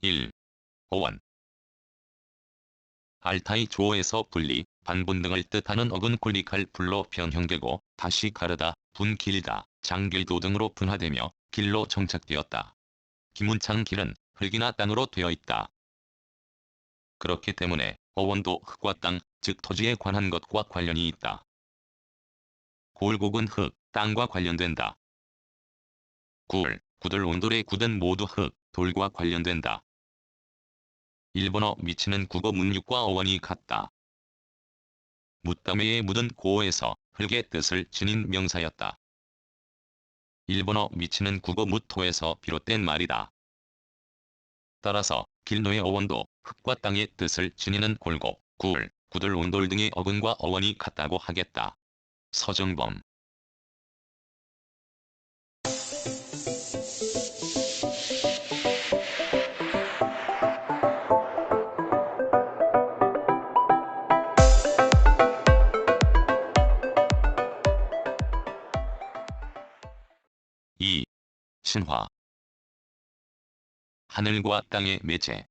1. 어원. 알타이 조어에서 분리, 반분 등을 뜻하는 어근 콜리칼 불로 변형되고 다시 가르다, 분 길다, 장길도 등으로 분화되며 길로 정착되었다. 기문창 길은 흙이나 땅으로 되어 있다. 그렇기 때문에 어원도 흙과 땅, 즉 토지에 관한 것과 관련이 있다. 골곡은 흙, 땅과 관련된다. 굴, 구들 온돌의 굿은 모두 흙, 돌과 관련된다. 일본어 미치는 국어 문육과 어원이 같다. 묻다메의 묻은 고어에서 흙의 뜻을 지닌 명사였다. 일본어 미치는 국어 묻토에서 비롯된 말이다. 따라서 길노의 어원도 흙과 땅의 뜻을 지니는 골곡, 굴, 구들 온돌 등의 어근과 어원이 같다고 하겠다. 서정범. 2. 신화. 하늘과 땅의 매체.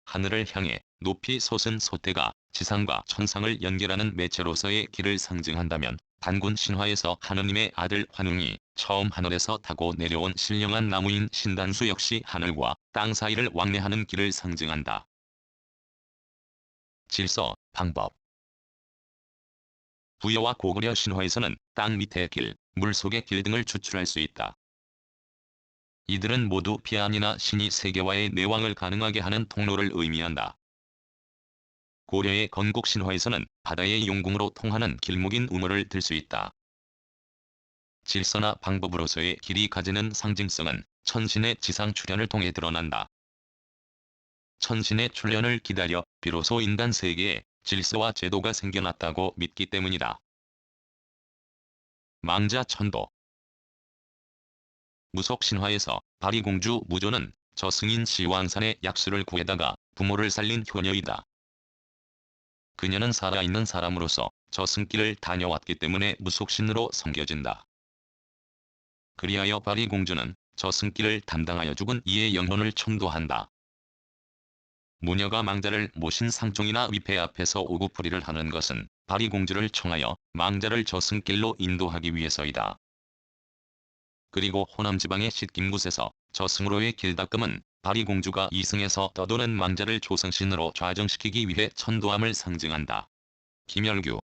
하늘을 향해 높이 솟은 솥대가 지상과 천상을 연결하는 매체로서의 길을 상징한다면 단군 신화에서 하느님의 아들 환웅이 처음 하늘에서 타고 내려온 신령한 나무인 신단수 역시 하늘과 땅 사이를 왕래하는 길을 상징한다. 질서, 방법. 부여와 고구려 신화에서는 땅 밑의 길, 물 속의 길 등을 추출할 수 있다. 이들은 모두 비안이나 신이 세계와의 내왕을 가능하게 하는 통로를 의미한다. 고려의 건국 신화에서는 바다의 용궁으로 통하는 길목인 우물을 들 수 있다. 질서나 방법으로서의 길이 가지는 상징성은 천신의 지상 출현을 통해 드러난다. 천신의 출현을 기다려 비로소 인간 세계에 질서와 제도가 생겨났다고 믿기 때문이다. 망자천도. 무속 신화에서 바리공주 무조는 저승인 시왕산의 약수를 구해다가 부모를 살린 효녀이다. 그녀는 살아있는 사람으로서 저승길을 다녀왔기 때문에 무속신으로 섬겨진다. 그리하여 바리공주는 저승길을 담당하여 죽은 이의 영혼을 천도한다. 무녀가 망자를 모신 상종이나 위패 앞에서 오구풀이를 하는 것은 바리공주를 청하여 망자를 저승길로 인도하기 위해서이다. 그리고 호남지방의 싯김굿에서 저승으로의 길닦음은 바리공주가 이승에서 떠도는 망자를 조승신으로 좌정시키기 위해 천도함을 상징한다. 김열규.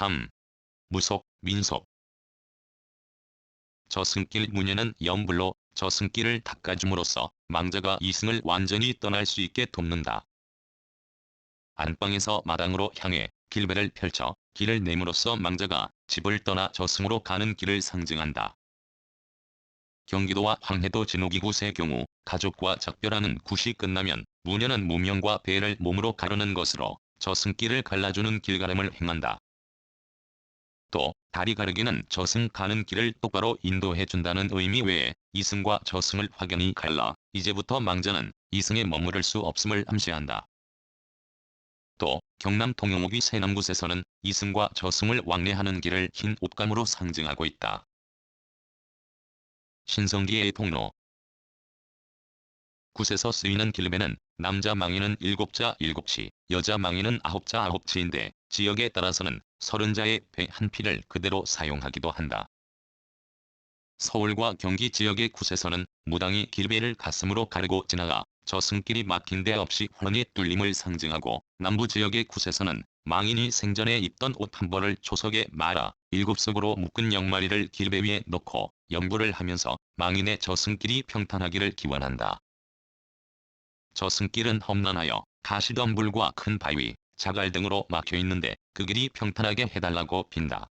3. 무속, 민속. 저승길 무녀는 염불로 저승길을 닦아줌으로써 망자가 이승을 완전히 떠날 수 있게 돕는다. 안방에서 마당으로 향해 길배를 펼쳐 길을 내므로써 망자가 집을 떠나 저승으로 가는 길을 상징한다. 경기도와 황해도 진옥이굿의 경우 가족과 작별하는 굿이 끝나면 무녀는 무명과 배를 몸으로 가르는 것으로 저승길을 갈라주는 길가름을 행한다. 또 다리 가르기는 저승 가는 길을 똑바로 인도해준다는 의미 외에 이승과 저승을 확연히 갈라 이제부터 망자는 이승에 머무를 수 없음을 암시한다. 또 경남 통영옥이 세남굿에서는 이승과 저승을 왕래하는 길을 흰 옷감으로 상징하고 있다. 신성기의 통로. 굿에서 쓰이는 길배는 남자 망에는 7자 7치, 여자 망에는 9자 9치인데 지역에 따라서는 30자의 배 한 피를 그대로 사용하기도 한다. 서울과 경기 지역의 굿에서는 무당이 길배를 가슴으로 가르고 지나가 저승길이 막힌 데 없이 훤히 뚫림을 상징하고 남부지역의 굿에서는 망인이 생전에 입던 옷 한 벌을 초석에 말아 7속으로 묶은 영마리를 길배 위에 놓고 염불을 하면서 망인의 저승길이 평탄하기를 기원한다. 저승길은 험난하여 가시덤불과 큰 바위, 자갈 등으로 막혀있는데 그 길이 평탄하게 해달라고 빈다.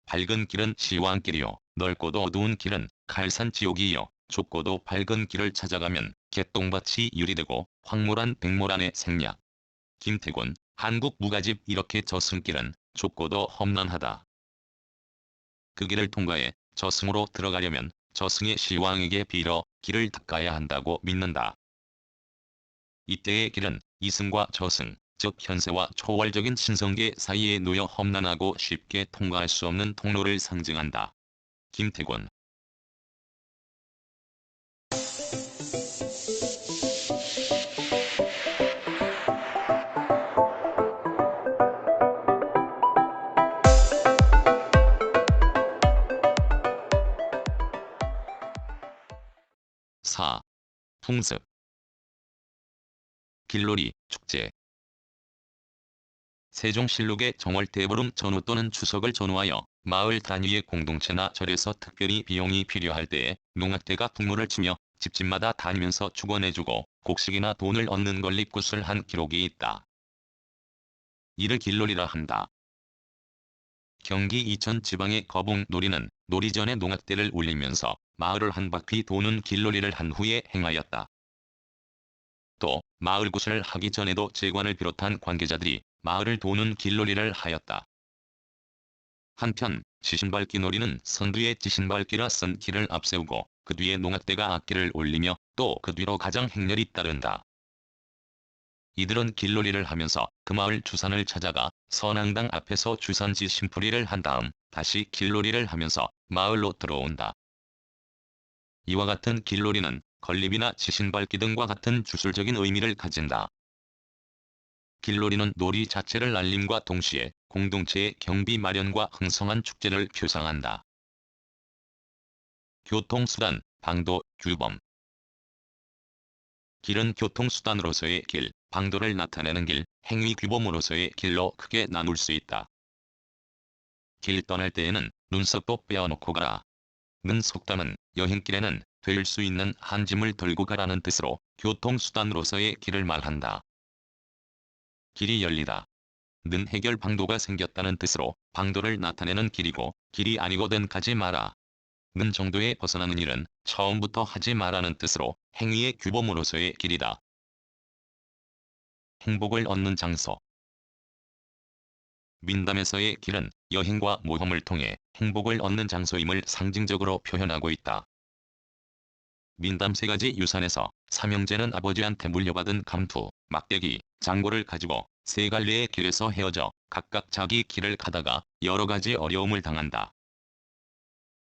밝은 길은 시왕길이요, 넓고도 어두운 길은 칼산지옥이요, 좁고도 밝은 길을 찾아가면 개똥밭이 유리되고 황홀한 백모란의 생략. 김태곤, 한국 무가집. 이렇게 저승길은 좁고도 험난하다. 그 길을 통과해 저승으로 들어가려면 저승의 시왕에게 빌어 길을 닦아야 한다고 믿는다. 이때의 길은 이승과 저승, 즉 현세와 초월적인 신성계 사이에 놓여 험난하고 쉽게 통과할 수 없는 통로를 상징한다. 김태곤. 4. 풍습. 길놀이, 축제. 세종실록의 정월대보름 전후 또는 추석을 전후하여 마을 단위의 공동체나 절에서 특별히 비용이 필요할 때에 농악대가 풍물을 치며 집집마다 다니면서 축원해주고 곡식이나 돈을 얻는 걸립굿을 한 기록이 있다. 이를 길놀이라 한다. 경기 이천 지방의 거북놀이는 놀이 전에 농악대를 울리면서 마을을 한 바퀴 도는 길놀이를 한 후에 행하였다. 또 마을굿을 하기 전에도 제관을 비롯한 관계자들이 마을을 도는 길놀이를 하였다. 한편 지신밟기 놀이는 선두에 지신밟기라 쓴 길을 앞세우고 그 뒤에 농악대가 악기를 올리며 또 그 뒤로 가장 행렬이 따른다. 이들은 길놀이를 하면서 그 마을 주산을 찾아가 선앙당 앞에서 주산지 심풀이를 한 다음 다시 길놀이를 하면서 마을로 들어온다. 이와 같은 길놀이는 건립이나 지신밟기 등과 같은 주술적인 의미를 가진다. 길놀이는 놀이 자체를 알림과 동시에 공동체의 경비 마련과 흥성한 축제를 표상한다. 교통수단, 방도, 규범. 길은 교통수단으로서의 길, 방도를 나타내는 길, 행위 규범으로서의 길로 크게 나눌 수 있다. 길 떠날 때에는 눈썹도 빼어놓고 가라. 는 속담은 여행길에는 될 수 있는 한 짐을 들고 가라는 뜻으로 교통수단으로서의 길을 말한다. 길이 열리다. 는 해결 방도가 생겼다는 뜻으로 방도를 나타내는 길이고 길이 아니거든 가지 마라. 는 정도에 벗어나는 일은 처음부터 하지 마라는 뜻으로 행위의 규범으로서의 길이다. 행복을 얻는 장소. 민담에서의 길은 여행과 모험을 통해 행복을 얻는 장소임을 상징적으로 표현하고 있다. 민담 세 가지 유산에서 삼형제는 아버지한테 물려받은 감투, 막대기, 장고를 가지고 세 갈래의 길에서 헤어져 각각 자기 길을 가다가 여러 가지 어려움을 당한다.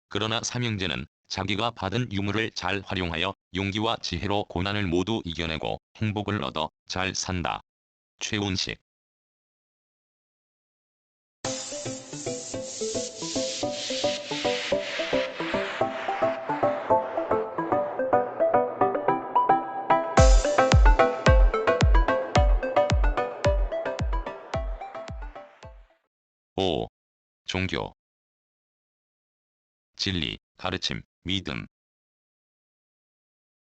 그러나 삼형제는 자기가 받은 유물을 잘 활용하여 용기와 지혜로 고난을 모두 이겨내고 행복을 얻어 잘 산다. 최운식. 5. 종교. 진리, 가르침, 믿음.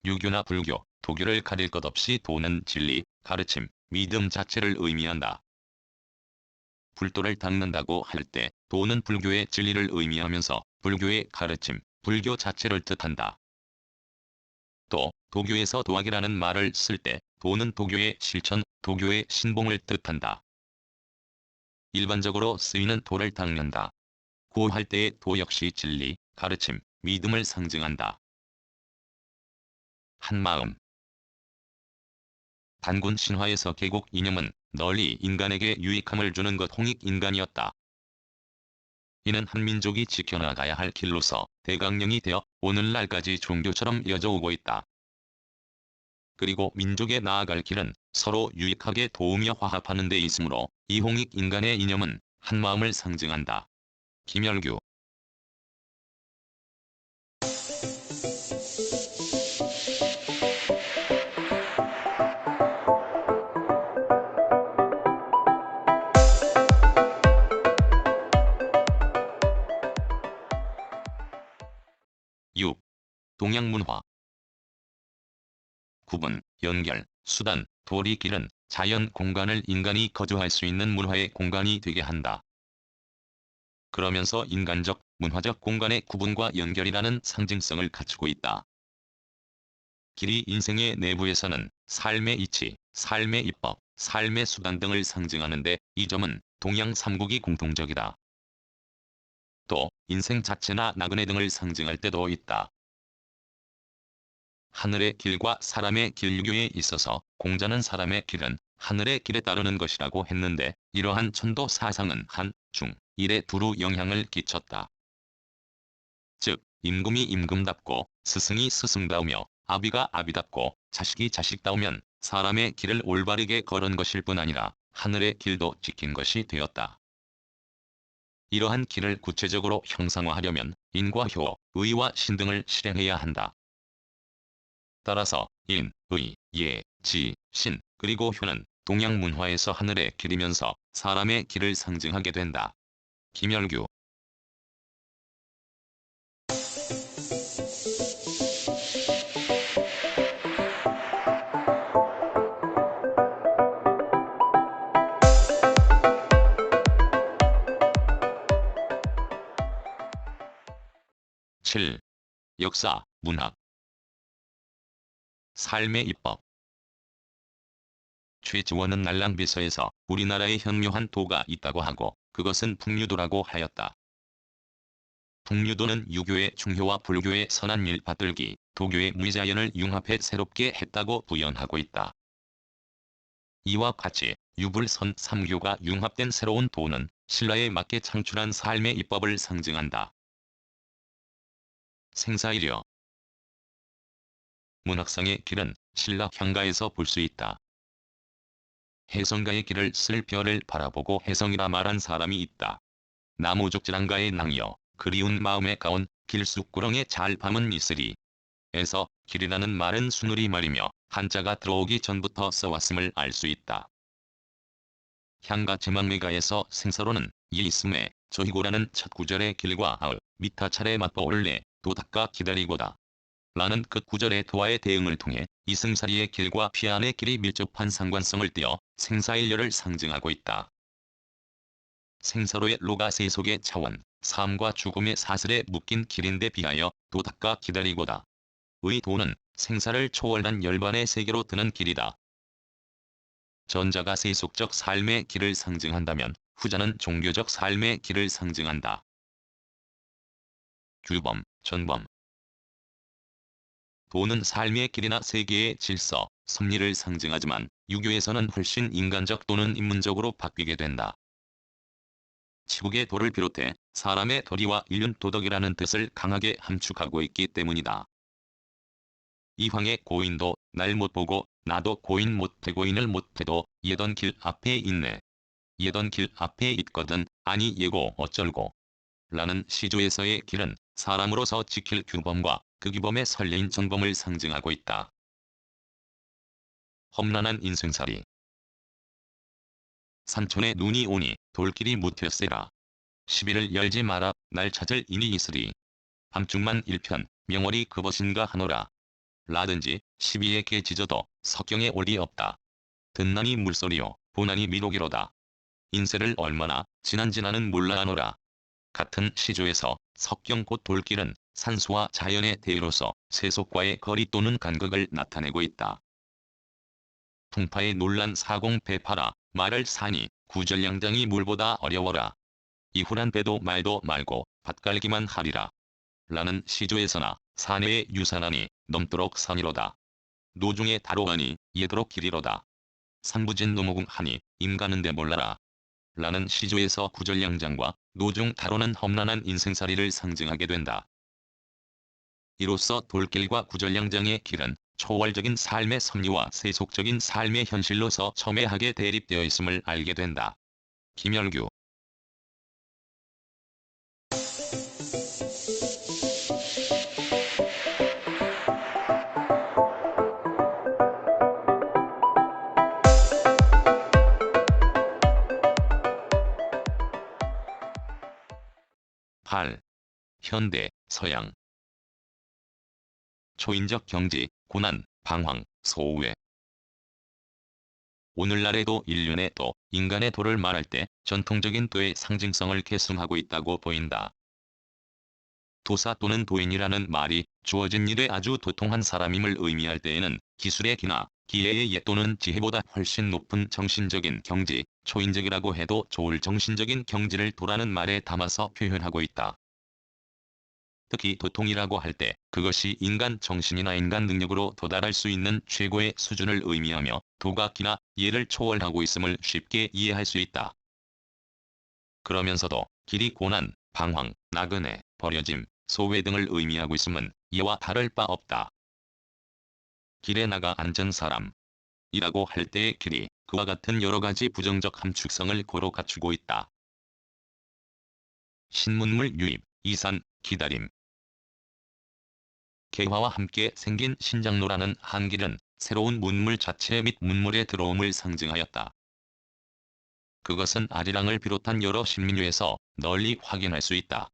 유교나 불교, 도교를 가릴 것 없이 도는 진리, 가르침, 믿음 자체를 의미한다. 불도를 닦는다고 할 때 도는 불교의 진리를 의미하면서 불교의 가르침, 불교 자체를 뜻한다. 또 도교에서 도학이라는 말을 쓸 때 도는 도교의 실천, 도교의 신봉을 뜻한다. 일반적으로 쓰이는 도를 닦는다. 구할 때의 도 역시 진리, 가르침, 믿음을 상징한다. 한마음. 단군 신화에서 계곡 이념은 널리 인간에게 유익함을 주는 것 홍익인간이었다. 이는 한 민족이 지켜나가야 할 길로서 대강령이 되어 오늘날까지 종교처럼 이어져 오고 있다. 그리고 민족에 나아갈 길은 서로 유익하게 도우며 화합하는 데 있으므로 이 홍익인간의 이념은 한마음을 상징한다. 김열규. 6. 동양문화. 구분, 연결, 수단, 도리 길은 자연 공간을 인간이 거주할 수 있는 문화의 공간이 되게 한다. 그러면서 인간적, 문화적 공간의 구분과 연결이라는 상징성을 갖추고 있다. 길이 인생의 내부에서는 삶의 이치, 삶의 입법, 삶의 수단 등을 상징하는데 이 점은 동양 삼국이 공통적이다. 또 인생 자체나 나그네 등을 상징할 때도 있다. 하늘의 길과 사람의 길 유교에 있어서 공자는 사람의 길은 하늘의 길에 따르는 것이라고 했는데 이러한 천도 사상은 한, 중, 일에 두루 영향을 끼쳤다. 즉 임금이 임금답고 스승이 스승다우며 아비가 아비답고 자식이 자식다우면 사람의 길을 올바르게 걸은 것일 뿐 아니라 하늘의 길도 지킨 것이 되었다. 이러한 길을 구체적으로 형상화하려면 인과 효, 의와 신 등을 실행해야 한다. 따라서 인, 의, 예, 지, 신, 그리고 효는 동양 문화에서 하늘의 길이면서 사람의 길을 상징하게 된다. 김열규. 7. 역사, 문학. 삶의 입법. 최지원은 날랑비서에서 우리나라에 현묘한 도가 있다고 하고 그것은 풍류도라고 하였다. 풍류도는 유교의 중효와 불교의 선한 일 받들기, 도교의 무자연을 융합해 새롭게 했다고 부연하고 있다. 이와 같이 유불선 삼교가 융합된 새로운 도는 신라에 맞게 창출한 삶의 입법을 상징한다. 생사이려. 문학상의 길은 신라 향가에서 볼 수 있다. 혜성가의 길을 쓸 별을 바라보고 혜성이라 말한 사람이 있다. 나무족질한가의 낭이여 그리운 마음에 가온 길쑥구렁에 잘 밤은 이슬이 에서 길이라는 말은 순우리 말이며 한자가 들어오기 전부터 써왔음을 알 수 있다. 향가 제망매가에서 생사로는 이 있음에 저희고라는 첫 구절의 길과 아을 미타 차례 맞고 올래 도닦아 기다리고다 라는 끝 구절의 도와의 대응을 통해 이승사리의 길과 피안의 길이 밀접한 상관성을 띄어 생사일려를 상징하고 있다. 생사로의 로가 세속의 차원, 삶과 죽음의 사슬에 묶인 길인데 비하여 도닦아 기다리고다. 의 도는 생사를 초월한 열반의 세계로 드는 길이다. 전자가 세속적 삶의 길을 상징한다면 후자는 종교적 삶의 길을 상징한다. 규범, 전범. 도는 삶의 길이나 세계의 질서, 섭리를 상징하지만 유교에서는 훨씬 인간적 또는 인문적으로 바뀌게 된다. 치국의 도를 비롯해 사람의 도리와 인륜 도덕이라는 뜻을 강하게 함축하고 있기 때문이다. 이황의 고인도 날 못 보고 나도 고인 못해 고인을 못해도 예던 길 앞에 있네. 예던 길 앞에 있거든 아니 예고 어쩔고 라는 시조에서의 길은 사람으로서 지킬 규범과 그 규범의 선례인 전범을 상징하고 있다. 험난한 인생살이. 산촌에 눈이 오니 돌길이 묻혔세라. 시비를 열지 마라 날 찾을 인이 있으리. 밤중만 일편 명월이 그것인가 하노라. 라든지 시비에 개 짖어도 석경에 올리 없다. 듣나니 물소리요 보나니 미로기로다. 인세를 얼마나 지난지나는 몰라 하노라. 같은 시조에서 석경 곧 돌길은 산수와 자연의 대로서 세속과의 거리 또는 간극을 나타내고 있다. 풍파에 놀란 사공배파라 말을 사니 구절양장이 물보다 어려워라. 이후란 배도 말도 말고 밭갈기만 하리라. 라는 시조에서나 사내의 유산하니 넘도록 산이로다. 노중에 다로하니 예도록 길이로다. 산부진 노무궁하니 임가는데 몰라라. 라는 시조에서 구절양장과 노중 다로는 험난한 인생살이를 상징하게 된다. 이로써 돌길과 구절양장의 길은 초월적인 삶의 섭리와 세속적인 삶의 현실로서 첨예하게 대립되어 있음을 알게 된다. 김열규. 8. 현대, 서양. 초인적 경지, 고난, 방황, 소외. 오늘날에도 인륜의 도, 인간의 도를 말할 때 전통적인 도의 상징성을 계승하고 있다고 보인다. 도사 또는 도인이라는 말이 주어진 일에 아주 도통한 사람임을 의미할 때에는 기술의 기나 기회의 예 또는 지혜보다 훨씬 높은 정신적인 경지, 초인적이라고 해도 좋을 정신적인 경지를 도라는 말에 담아서 표현하고 있다. 특히 도통이라고 할 때 그것이 인간 정신이나 인간 능력으로 도달할 수 있는 최고의 수준을 의미하며 도가 기나 예를 초월하고 있음을 쉽게 이해할 수 있다. 그러면서도 길이 고난, 방황, 나그네, 버려짐, 소외 등을 의미하고 있음은 이와 다를 바 없다. 길에 나가 앉은 사람 이라고 할 때의 길이 그와 같은 여러가지 부정적 함축성을 고루 갖추고 있다. 신문물 유입, 이산, 기다림. 개화와 함께 생긴 신장로라는 한길은 새로운 문물 자체 및 문물의 들어옴을 상징하였다. 그것은 아리랑을 비롯한 여러 신민유에서 널리 확인할 수 있다.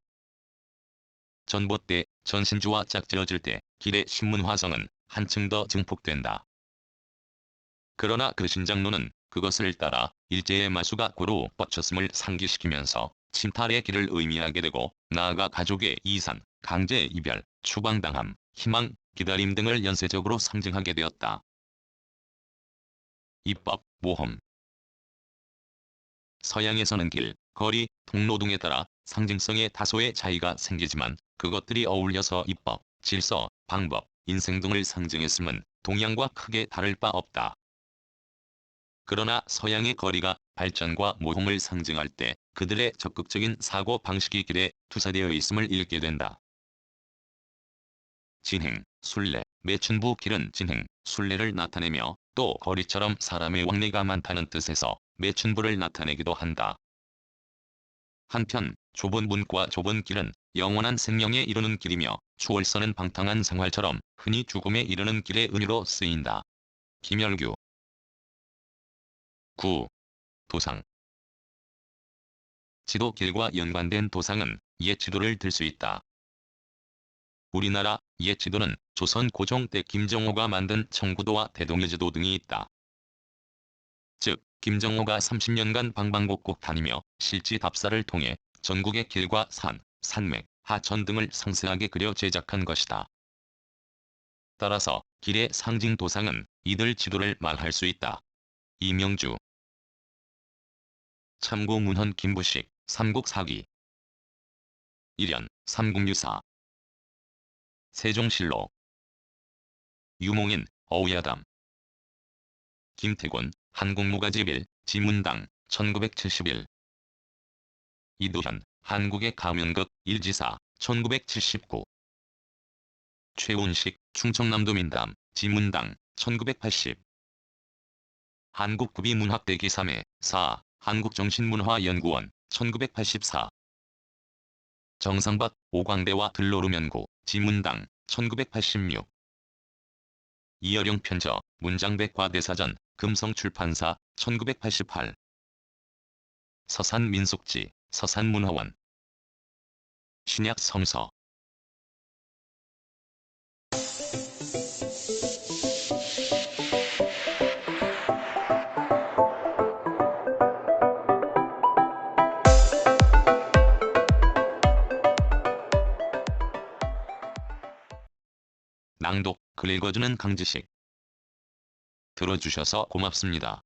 전봇대, 전신주와 짝지어질 때 길의 신문화성은 한층 더 증폭된다. 그러나 그 신장로는 그것을 따라 일제의 마수가 고루 뻗쳤음을 상기시키면서 침탈의 길을 의미하게 되고 나아가 가족의 이산, 강제 이별, 추방당함, 희망, 기다림 등을 연쇄적으로 상징하게 되었다. 입법, 모험. 서양에서는 길, 거리, 통로 등에 따라 상징성에 다소의 차이가 생기지만 그것들이 어울려서 입법, 질서, 방법, 인생 등을 상징했음은 동양과 크게 다를 바 없다. 그러나 서양의 거리가 발전과 모험을 상징할 때 그들의 적극적인 사고 방식이 길에 투사되어 있음을 읽게 된다. 진행, 순례, 매춘부 길은 진행, 순례를 나타내며 또 거리처럼 사람의 왕래가 많다는 뜻에서 매춘부를 나타내기도 한다. 한편 좁은 문과 좁은 길은 영원한 생명에 이르는 길이며 추월선은 방탕한 생활처럼 흔히 죽음에 이르는 길의 은유로 쓰인다. 김열규 9. 도상. 지도길과 연관된 도상은 옛 지도를 들 수 있다. 우리나라 옛 지도는 조선 고종 때 김정호가 만든 청구도와 대동여지도 등이 있다. 즉, 김정호가 30년간 방방곡곡 다니며 실지 답사를 통해 전국의 길과 산, 산맥, 하천 등을 상세하게 그려 제작한 것이다. 따라서 길의 상징 도상은 이들 지도를 말할 수 있다. 이명주 참고 문헌 김부식, 삼국사기 1년, 삼국유사 세종실록 유몽인, 어우야담 김태곤, 한국무가집1, 지문당, 1971 이도현, 한국의 가면극, 일지사, 1979 최운식, 충청남도 민담, 지문당, 1980 한국구비문학대기 3회, 4, 한국정신문화연구원, 1984 정상박, 오광대와 들로루면구, 지문당, 1986 이어룡 편저, 문장백과대사전, 금성출판사, 1988 서산민속지, 서산문화원 신약성서 낭독, 글 읽어주는 강지식 들어주셔서 고맙습니다.